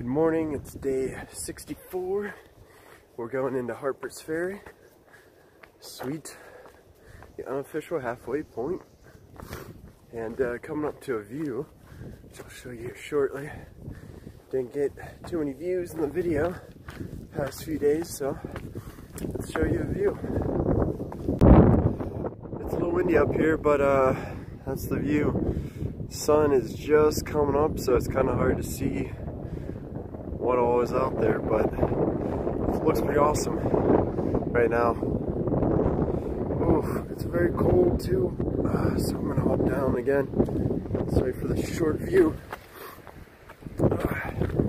Good morning, it's day 64. We're going into Harper's Ferry. Sweet, the unofficial halfway point. And coming up to a view, which I'll show you shortly. Didn't get too many views in the video past few days, so let's show you a view. It's a little windy up here, but that's the view. Sun is just coming up, so it's kind of hard to see what all is out there, but it looks pretty awesome right now. Ooh, it's very cold too, so I'm gonna hop down again. Sorry for the short view.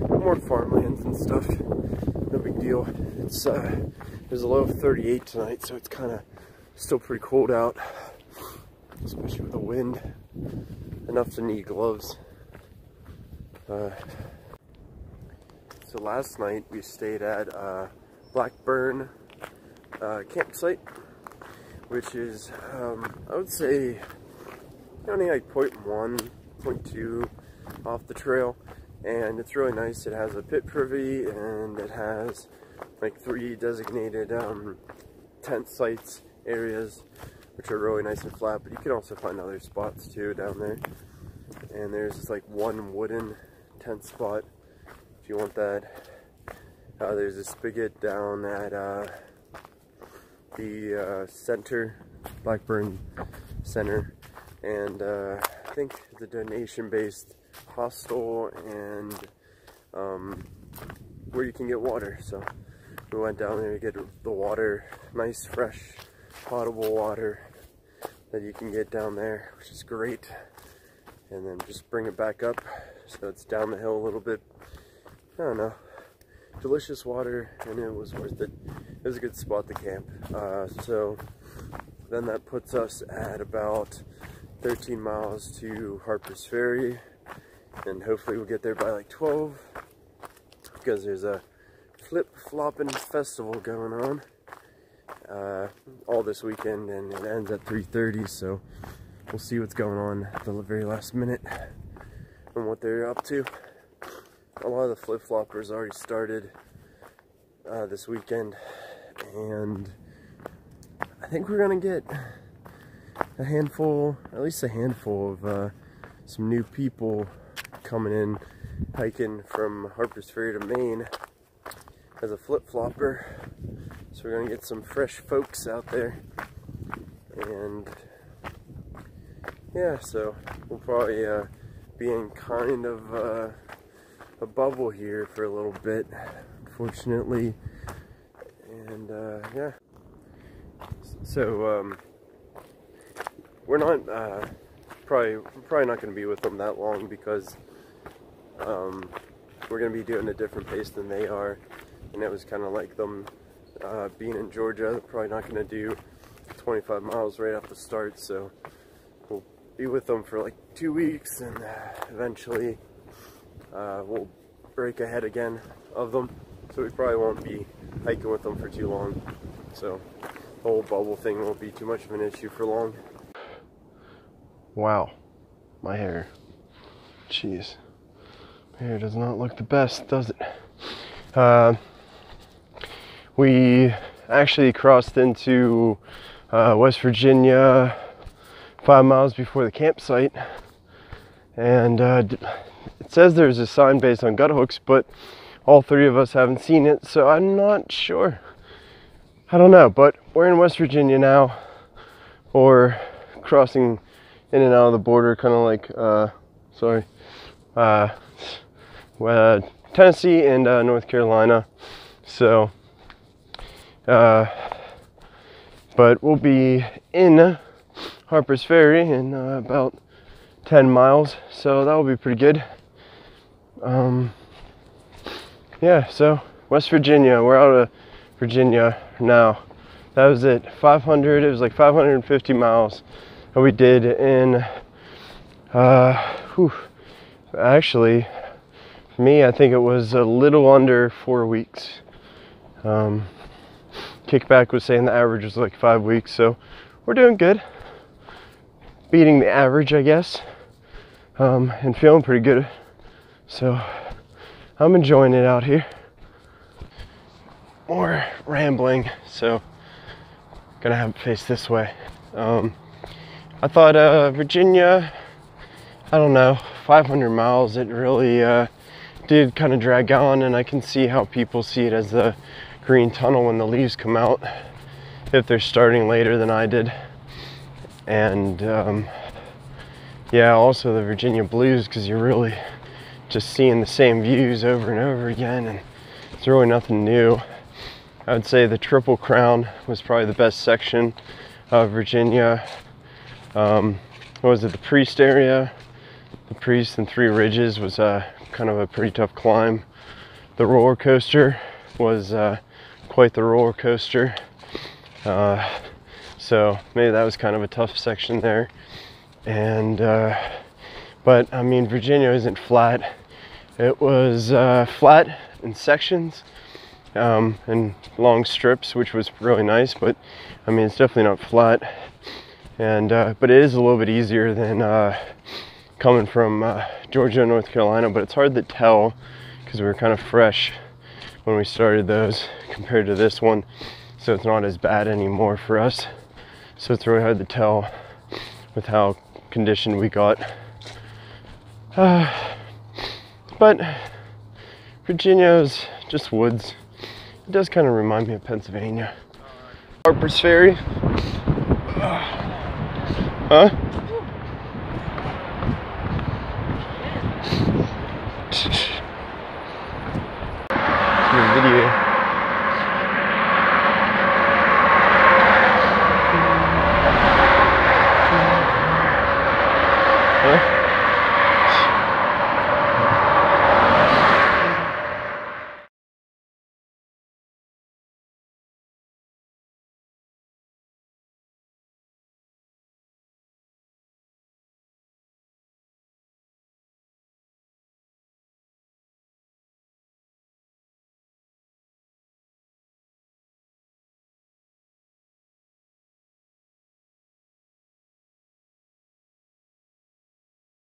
More farmlands and stuff, no big deal. It's there's a low of 38 tonight, so it's kind of still pretty cold out, especially with the wind. Enough to need gloves. So last night we stayed at Blackburn campsite, which is I would say only like 0.1, 0.2 off the trail, and it's really nice. It has a pit privy and it has like 3 designated tent sites areas, which are really nice and flat, but you can also find other spots too down there. And there's like one wooden tent spot if you want that. There's a spigot down at the center, Blackburn Center, and I think the donation-based hostel and where you can get water. So we went down there to get the water, nice fresh potable water that you can get down there, which is great, and then just bring it back up so it's down the hill a little bit. I don't know, delicious water, and it was worth it. It was a good spot to camp. So then that puts us at about 13 miles to Harper's Ferry, and hopefully we'll get there by like 12, because there's a flip-flopping festival going on all this weekend, and it ends at 3:30, so we'll see what's going on at the very last minute and what they're up to. A lot of the flip-floppers already started this weekend, and I think we're gonna get a handful, at least a handful of some new people coming in hiking from Harper's Ferry to Maine as a flip-flopper. So we're gonna get some fresh folks out there, and yeah, so we'll probably be in kind of a bubble here for a little bit, unfortunately, and yeah. So we're not probably not going to be with them that long, because we're going to be doing a different pace than they are, and it was kind of like them being in Georgia. They're probably not going to do 25 miles right off the start, so we'll be with them for like 2 weeks, and eventually we'll break ahead again of them, so we probably won't be hiking with them for too long, so the whole bubble thing won't be too much of an issue for long. Wow, my hair, jeez, my hair does not look the best, does it? We actually crossed into West Virginia 5 miles before the campsite, and it says there's a sign based on gut hooks, but all 3 of us haven't seen it, so I'm not sure. I don't know, but we're in West Virginia now, or crossing in and out of the border, kind of like Tennessee and North Carolina. So but we'll be in Harper's Ferry in about 10 miles, so that will be pretty good. Yeah, so West Virginia, we're out of Virginia now. That was it, 500, it was like 550 miles that we did in, actually, for me, I think it was a little under 4 weeks. Kickback was saying the average was like 5 weeks, so we're doing good. Beating the average, I guess, and feeling pretty good. So I'm enjoying it out here. More rambling, so gonna have it face this way. I thought Virginia, I don't know, 500 miles, it really did kind of drag on, and I can see how people see it as the green tunnel when the leaves come out, if they're starting later than I did. And yeah, also the Virginia blues, because you're really just seeing the same views over and over again, and it's really nothing new. I would say the Triple Crown was probably the best section of Virginia. What was it, the Priest area? The Priest and Three Ridges was kind of a pretty tough climb. The roller coaster was quite the roller coaster. So maybe that was kind of a tough section there. And but I mean, Virginia isn't flat. It was flat in sections and long strips, which was really nice, but I mean, it's definitely not flat. And but it is a little bit easier than coming from Georgia, North Carolina, but it's hard to tell because we were kind of fresh when we started those compared to this one, so it's not as bad anymore for us. So it's really hard to tell with how conditioned we got. But Virginia is just woods. It does kind of remind me of Pennsylvania. Harper's Ferry. Huh?